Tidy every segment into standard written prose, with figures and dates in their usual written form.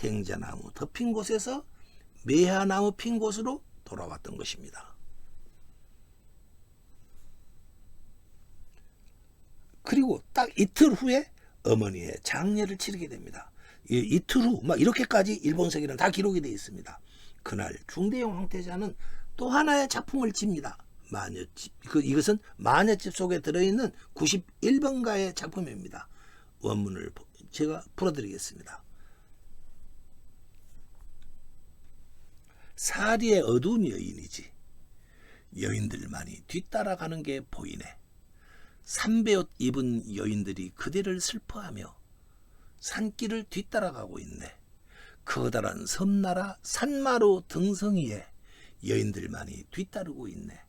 생자나무 덮인 곳에서 매화나무 핀 곳으로 돌아왔던 것입니다. 그리고 딱 이틀 후에 어머니의 장례를 치르게 됩니다. 이틀 후 막 이렇게까지 일본서기는 다 기록이 되어 있습니다. 그날 중대형 황태자는 또 하나의 작품을 집니다. 마녀집. 이것은 마녀집 속에 들어있는 91번가의 작품입니다. 원문을 제가 풀어드리겠습니다. 사리의 어두운 여인이지. 여인들만이 뒤따라가는 게 보이네. 삼배옷 입은 여인들이 그대를 슬퍼하며 산길을 뒤따라가고 있네. 커다란 섬나라 산마루 등성이에 여인들만이 뒤따르고 있네.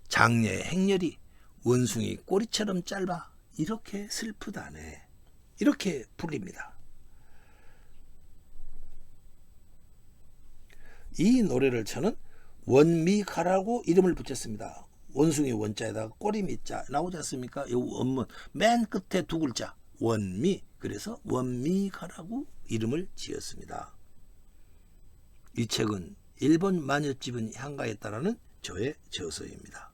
장녀의 행렬이 원숭이 꼬리처럼 짧아 이렇게 슬프다네. 이렇게 불립니다. 이 노래를 저는 원미가라고 이름을 붙였습니다. 원숭이 원자에다가 꼬리 미자 나오지 않습니까? 이 원문 맨 끝에 두 글자 원미. 그래서 원미가라고 이름을 지었습니다. 이 책은 일본 마녀집은 향가에 따르는 저의 저서입니다.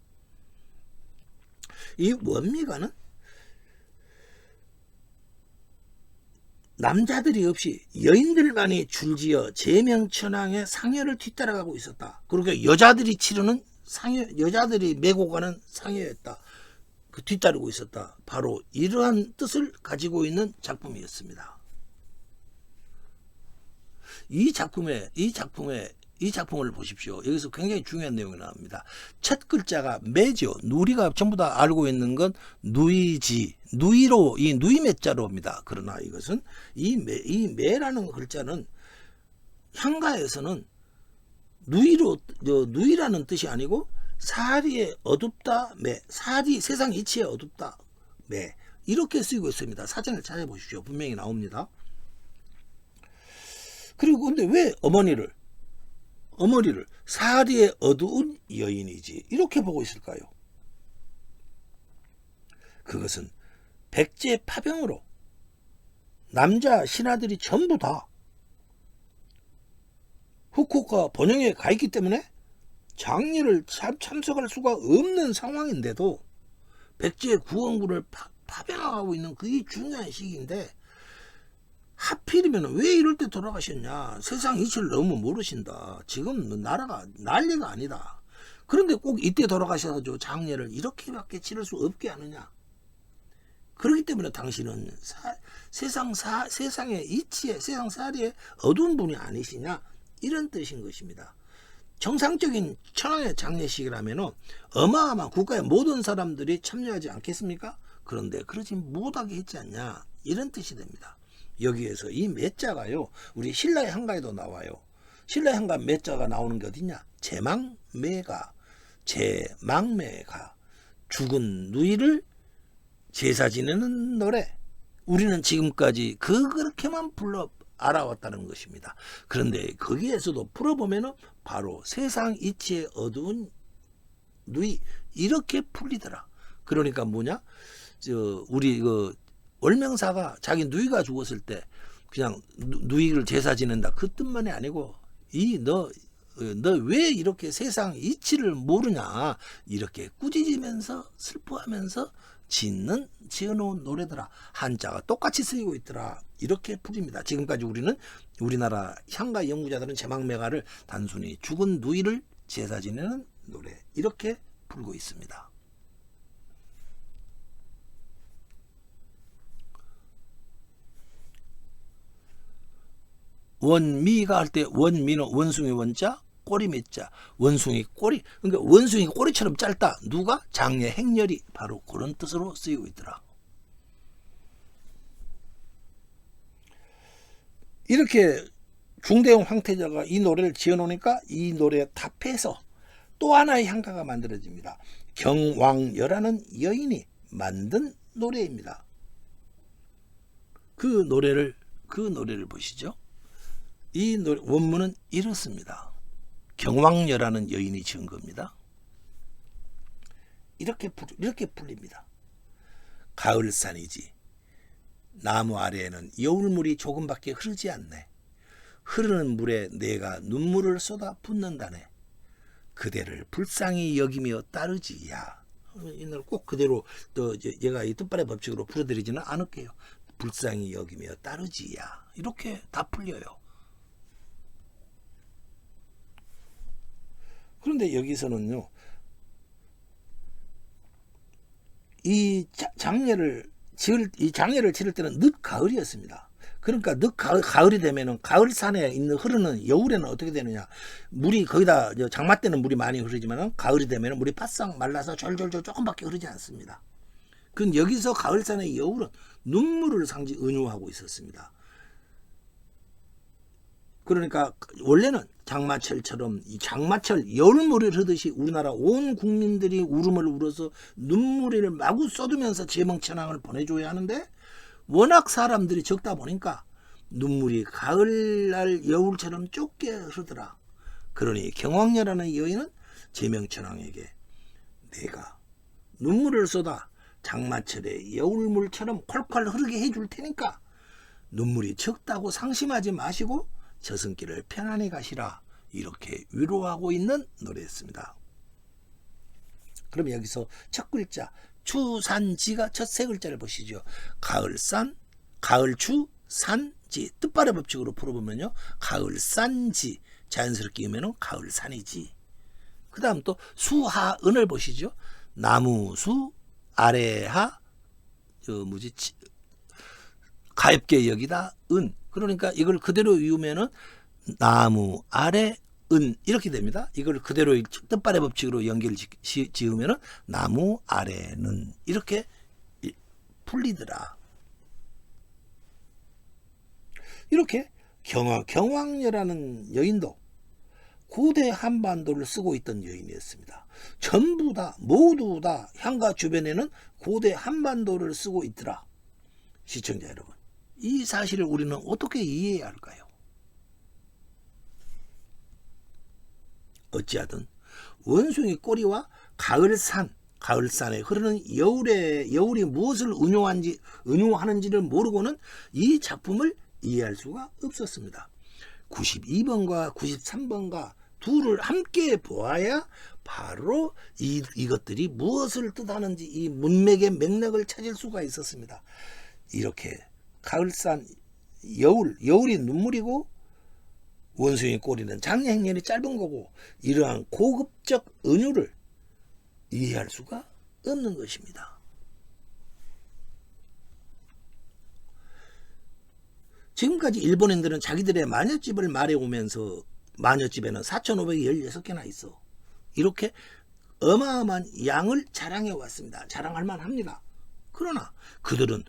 이 원미가는 남자들이 없이 여인들만이 줄지어 제명천왕의 상여를 뒤따라가고 있었다. 그러니까 여자들이 치르는 상여, 여자들이 메고 가는 상여였다. 그 뒤따르고 있었다. 바로 이러한 뜻을 가지고 있는 작품이었습니다. 이 작품을 보십시오. 여기서 굉장히 중요한 내용이 나옵니다. 첫 글자가 매죠. 누리가 전부 다 알고 있는 건 누이지, 누이로, 이 누이매자로입니다. 그러나 이것은 이 매라는 글자는 향가에서는 누이라는 뜻이 아니고 사리에 어둡다 매, 사리 세상 이치에 어둡다 매, 이렇게 쓰이고 있습니다. 사전을 찾아보십시오. 분명히 나옵니다. 그리고 근데 왜 어머니를 사리의 어두운 여인이지 이렇게 보고 있을까요? 그것은 백제 파병으로 남자 신하들이 전부 다 후쿠오카 번영에 가 있기 때문에 장례를 참석할 수가 없는 상황인데도 백제 구원군을 파병하고 있는 그게 중요한 시기인데 하필이면 왜 이럴 때 돌아가셨냐. 세상 이치를 너무 모르신다. 지금 나라가 난리가 아니다. 그런데 꼭 이때 돌아가셔서 장례를 이렇게밖에 치를 수 없게 하느냐. 그렇기 때문에 당신은 세상의 이치에 세상 사리에 어두운 분이 아니시냐 이런 뜻인 것입니다. 정상적인 천황의 장례식이라면 어마어마한 국가의 모든 사람들이 참여하지 않겠습니까? 그런데 그러지 못하게 했지 않냐 이런 뜻이 됩니다. 여기에서 이 매자가요 우리 신라의 한가에도 나와요. 신라의 한가 매자가 나오는 게 어디냐. 제망매가 죽은 누이를 제사 지내는 노래. 우리는 지금까지 그렇게만 불러 알아왔다는 것입니다. 그런데 거기에서도 풀어보면 바로 세상 이치의 어두운 누이 이렇게 풀리더라. 그러니까 뭐냐, 우리 월명사가 자기 누이가 죽었을 때 그냥 누이를 제사 지낸다 그 뜻만이 아니고 너 왜 이렇게 세상 이치를 모르냐 이렇게 꾸짖으면서 슬퍼하면서 지어놓은 노래더라. 한자가 똑같이 쓰이고 있더라. 이렇게 풀립니다. 지금까지 우리는 우리나라 향가 연구자들은 제망매가를 단순히 죽은 누이를 제사 지내는 노래 이렇게 풀고 있습니다. 원미가 할 때 원미는 원숭이 원자 꼬리 밑자 원숭이 꼬리, 그러니까 원숭이 꼬리처럼 짧다. 누가? 장례 행렬이 바로 그런 뜻으로 쓰이고 있더라. 이렇게 중대형 황태자가 이 노래를 지어놓으니까 이 노래에 답해서 또 하나의 향가가 만들어집니다. 경왕여라는 여인이 만든 노래입니다. 그 노래를 보시죠. 이 노래 원문은 이렇습니다. 경왕여라는 여인이 지은 겁니다. 이렇게 풀립니다. 가을산이지 나무 아래에는 여울물이 조금밖에 흐르지 않네. 흐르는 물에 내가 눈물을 쏟아 붓는다네. 그대를 불쌍히 여기며 따르지야. 이날 꼭 그대로 또 얘가 이 뜻발의 법칙으로 풀어드리지는 않을게요. 불쌍히 여기며 따르지야. 이렇게 다 풀려요. 그런데 여기서는요, 이 장례를 치를 때는 늦 가을이었습니다. 그러니까 늦 가을이 되면은 가을산에 있는 흐르는 여울에는 어떻게 되느냐, 물이 거기다 장마 때는 물이 많이 흐르지만은 가을이 되면은 물이 바싹 말라서 졸졸졸 조금밖에 흐르지 않습니다. 그건 여기서 가을산의 여울은 눈물을 은유하고 있었습니다. 그러니까 원래는 장마철처럼 이 장마철 여울물이 흐르듯이 우리나라 온 국민들이 울음을 울어서 눈물을 마구 쏟으면서 제명천왕을 보내줘야 하는데, 워낙 사람들이 적다 보니까 눈물이 가을날 여울처럼 좁게 흐르더라. 그러니 경황녀라는 여인은 제명천왕에게 내가 눈물을 쏟아 장마철에 여울물처럼 콸콸 흐르게 해줄 테니까 눈물이 적다고 상심하지 마시고 저승길을 편안히 가시라, 이렇게 위로하고 있는 노래였습니다. 그럼 여기서 첫 글자 추산지가 첫 세 글자를 보시죠. 가을산, 가을추, 산지. 뜻발의 법칙으로 풀어보면요, 가을산지 자연스럽게 이으면 가을산이지. 그 다음 또 수하은을 보시죠. 나무수, 아래하, 가엾게 여기다 은. 그러니까 이걸 그대로 이으면은 나무 아래 은 이렇게 됩니다. 이걸 그대로 뜻발의 법칙으로 연결 지으면은 나무 아래는 이렇게 풀리더라. 이렇게 경황녀라는 여인도 고대 한반도를 쓰고 있던 여인이었습니다. 전부 다 모두 다 향가 주변에는 고대 한반도를 쓰고 있더라. 시청자 여러분, 이 사실을 우리는 어떻게 이해해야 할까요? 어찌하든 원숭이 꼬리와 가을산에 흐르는 여울이 무엇을 은유하는지를 모르고는 이 작품을 이해할 수가 없었습니다. 92번과 93번과 둘을 함께 보아야 바로 이것들이 무엇을 뜻하는지 이 문맥의 맥락을 찾을 수가 있었습니다. 이렇게 가을산 여울이 눈물이고 원숭이 꼬리는 장례 행렬이 짧은 거고, 이러한 고급적 은유를 이해할 수가 없는 것입니다. 지금까지 일본인들은 자기들의 마녀집을 말해오면서 마녀집에는 4,516개나 있어. 이렇게 어마어마한 양을 자랑해 왔습니다. 자랑할 만합니다. 그러나 그들은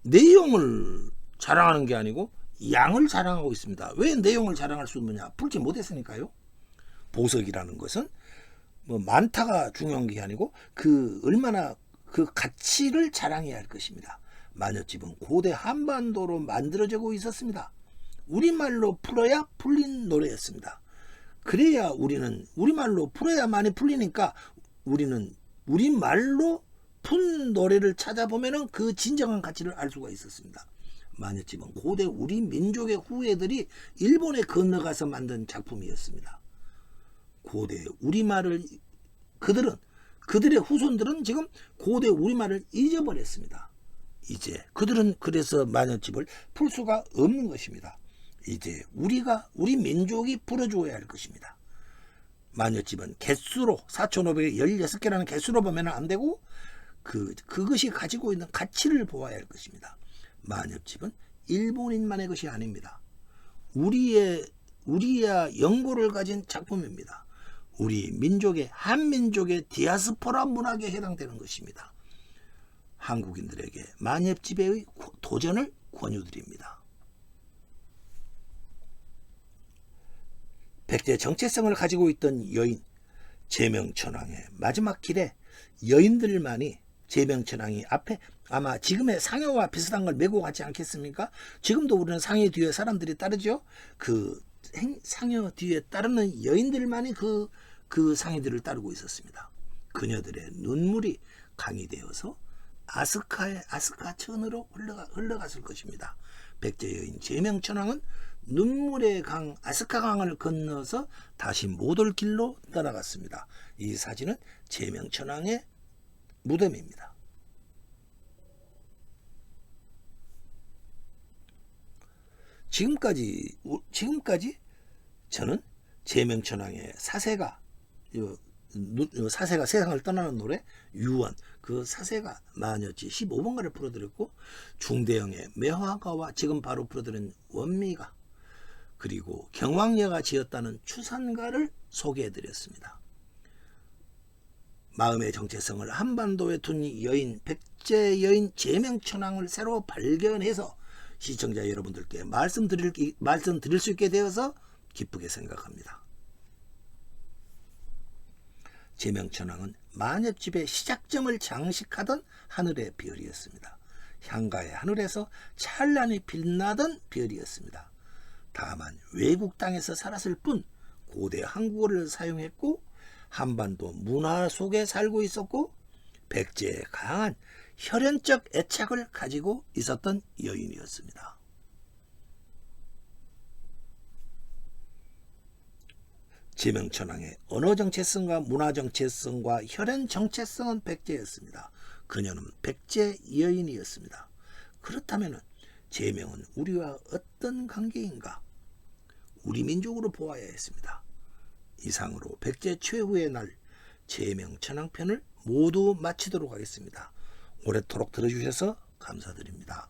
내용을 자랑하는 게 아니고 양을 자랑하고 있습니다. 왜 내용을 자랑할 수 없느냐? 풀지 못했으니까요. 보석이라는 것은 뭐 많다가 중요한 게 아니고 얼마나 그 가치를 자랑해야 할 것입니다. 마녀집은 고대 한반도로 만들어지고 있었습니다. 우리말로 풀어야 풀린 노래였습니다. 그래야 우리는 우리말로 풀어야만이 풀리니까 우리는 우리말로 푼 노래를 찾아보면 그 진정한 가치를 알 수가 있었습니다. 마녀집은 고대 우리 민족의 후예들이 일본에 건너가서 만든 작품이었습니다. 고대 우리말을 그들의 후손들은 지금 고대 우리말을 잊어버렸습니다. 이제 그들은 그래서 마녀집을 풀 수가 없는 것입니다. 이제 우리 민족이 풀어줘야 할 것입니다. 마녀집은 개수로 4,516개라는 개수로 보면 안 되고 그것이 가지고 있는 가치를 보아야 할 것입니다. 마녀집은 일본인만의 것이 아닙니다. 우리야 연고를 가진 작품입니다. 우리 민족의 한민족의 디아스포라 문학에 해당되는 것입니다. 한국인들에게 마녀집의 도전을 권유드립니다. 백제 정체성을 가지고 있던 여인 제명천왕의 마지막 길에 여인들만이 제명천왕이 앞에 아마 지금의 상여와 비슷한 걸 메고 가지 않겠습니까? 지금도 우리는 상여 뒤에 사람들이 따르죠. 그 상여 뒤에 따르는 여인들만이 그 상여들을 따르고 있었습니다. 그녀들의 눈물이 강이 되어서 아스카천으로 흘러갔을 것입니다. 백제 여인 제명천왕은 눈물의 강 아스카강을 건너서 다시 못 올 길로 떠나갔습니다. 이 사진은 제명천왕의 무덤입니다. 지금까지 저는 제명천왕의 사세가 세상을 떠나는 노래 유언, 그 사세가 마녀지 15번가를 풀어드렸고, 중대형의 매화가와 지금 바로 풀어드린 원미가, 그리고 경왕녀가 지었다는 추산가를 소개해드렸습니다. 마음의 정체성을 한반도에 둔 여인, 백제 여인 제명천왕을 새로 발견해서 시청자 여러분들께 말씀드릴 수 있게 되어서 기쁘게 생각합니다. 제명천왕은 만엽집의 시작점을 장식하던 하늘의 별이었습니다. 향가의 하늘에서 찬란히 빛나던 별이었습니다. 다만 외국 땅에서 살았을 뿐 고대 한국어를 사용했고 한반도 문화 속에 살고 있었고 백제에 강한 혈연적 애착을 가지고 있었던 여인이었습니다. 제명천왕의 언어 정체성과 문화 정체성과 혈연 정체성은 백제였습니다. 그녀는 백제 여인이었습니다. 그렇다면 제명은 우리와 어떤 관계인가? 우리 민족으로 보아야 했습니다. 이상으로 백제 최후의 날 제명천왕편을 모두 마치도록 하겠습니다. 오랫도록 들어주셔서 감사드립니다.